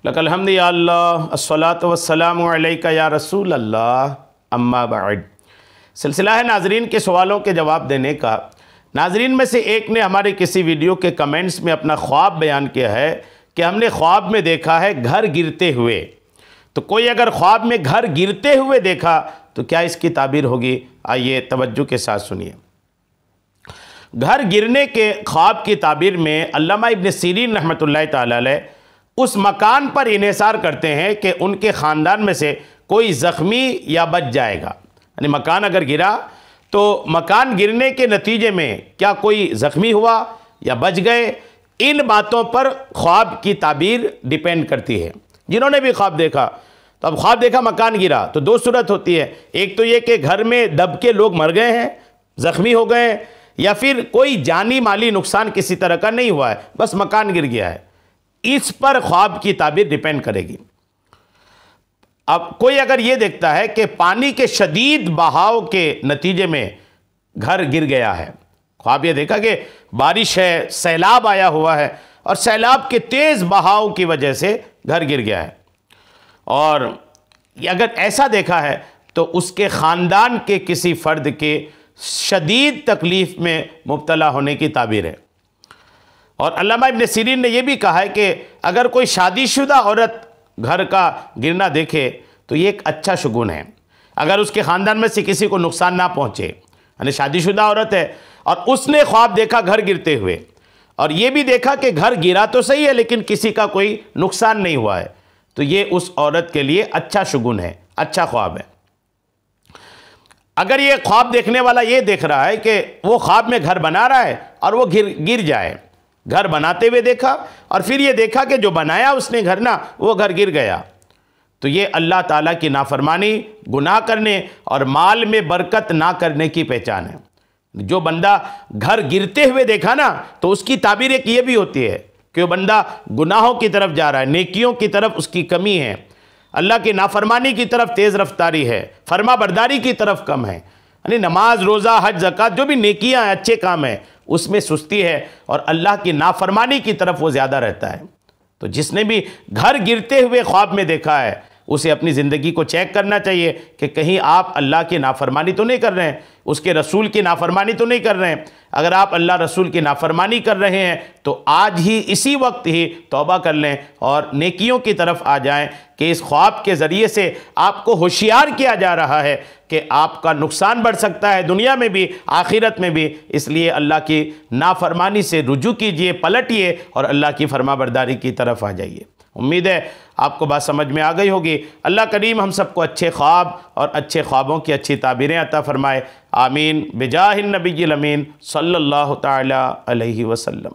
लकल हम्दि या अल्लाह अस्सलातु वस्सलामु अलैका या रसूल अल्लाह अम्मा बाद। सिलसिला है नाजरीन के सवालों के जवाब देने का। नाजरीन में से एक ने हमारे किसी वीडियो के कमेंट्स में अपना ख्वाब बयान किया है कि हमने ख्वाब में देखा है घर गिरते हुए। तो कोई अगर ख्वाब में घर गिरते हुए देखा तो क्या इसकी ताबीर होगी? आइए तवज्जो के साथ सुनिए। घर गिरने के ख्वाब की ताबीर में अल्लामा इब्न सीरीन रहमतुल्लाह तआला अलैह उस मकान पर इन्हिसार करते हैं कि उनके ख़ानदान में से कोई ज़ख्मी या बच जाएगा। यानी मकान अगर गिरा तो मकान गिरने के नतीजे में क्या कोई ज़ख्मी हुआ या बच गए, इन बातों पर ख्वाब की ताबीर डिपेंड करती है। जिन्होंने भी ख्वाब देखा, तो अब ख्वाब देखा मकान गिरा तो दो सूरत होती है। एक तो ये कि घर में दब के लोग मर गए हैं, ज़ख्मी हो गए, या फिर कोई जानी माली नुकसान किसी तरह का नहीं हुआ है, बस मकान गिर गया है। इस पर ख्वाब की ताबीर डिपेंड करेगी। अब कोई अगर ये देखता है कि पानी के शदीद बहाव के नतीजे में घर गिर गया है, ख्वाब ये देखा कि बारिश है, सैलाब आया हुआ है और सैलाब के तेज़ बहाव की वजह से घर गिर गया है, और अगर ऐसा देखा है तो उसके ख़ानदान के किसी फ़र्द के शदीद तकलीफ़ में मुब्तला होने की ताबीर है। और अल्लामा इब्न सीरीन ने यह भी कहा है कि अगर कोई शादीशुदा औरत घर का गिरना देखे तो ये एक अच्छा शुगुन है, अगर उसके ख़ानदान में से किसी को नुकसान ना पहुँचे। यानी शादीशुदा औरत है और उसने ख्वाब देखा घर गिरते हुए, और ये भी देखा कि घर गिरा तो सही है लेकिन किसी का कोई नुकसान नहीं हुआ है, तो ये उस औरत के लिए अच्छा शुगुन है, अच्छा ख्वाब है। अगर ये ख्वाब देखने वाला ये देख रहा है कि वो ख्वाब में घर बना रहा है और वो गिर जाए, घर बनाते हुए देखा और फिर ये देखा कि जो बनाया उसने घर ना, वो घर गिर गया, तो ये अल्लाह ताला की नाफरमानी, गुनाह करने और माल में बरकत ना करने की पहचान है। जो बंदा घर गिरते हुए देखा ना, तो उसकी ताबीर एक ये भी होती है कि वो बंदा गुनाहों की तरफ जा रहा है, नेकियों की तरफ उसकी कमी है, अल्लाह की नाफरमानी की तरफ तेज़ रफ्तारी है, फरमा बरदारी की तरफ कम है। यानी नमाज, रोज़ा, हज, ज़कात जो भी नेकियां हैं, अच्छे काम हैं, उसमें सुस्ती है और अल्लाह की नाफरमानी की तरफ वो ज़्यादा रहता है। तो जिसने भी घर गिरते हुए ख्वाब में देखा है उसे अपनी ज़िंदगी को चेक करना चाहिए कि कहीं आप अल्लाह की नाफरमानी तो नहीं कर रहे हैं, उसके रसूल की नाफरमानी तो नहीं कर रहे हैं। अगर आप अल्लाह रसूल की नाफरमानी कर रहे हैं तो आज ही इसी वक्त ही तौबा कर लें और नेकियों की तरफ आ जाएं कि इस ख्वाब के ज़रिए से आपको होशियार किया जा रहा है कि आपका नुकसान बढ़ सकता है दुनिया में भी, आखिरत में भी। इसलिए अल्लाह की नाफरमानी से रुजू कीजिए, पलटिए और अल्लाह की फरमाबरदारी की तरफ आ जाइए। उम्मीद है आपको बात समझ में आ गई होगी। अल्लाह करीम हम सबको अच्छे ख्वाब और अच्छे ख्वाबों की अच्छी ताबीरें अता फ़रमाए। आमीन बिजाहिन नबील अमीन सल्लल्लाहु तआला अलैहि वसल्लम।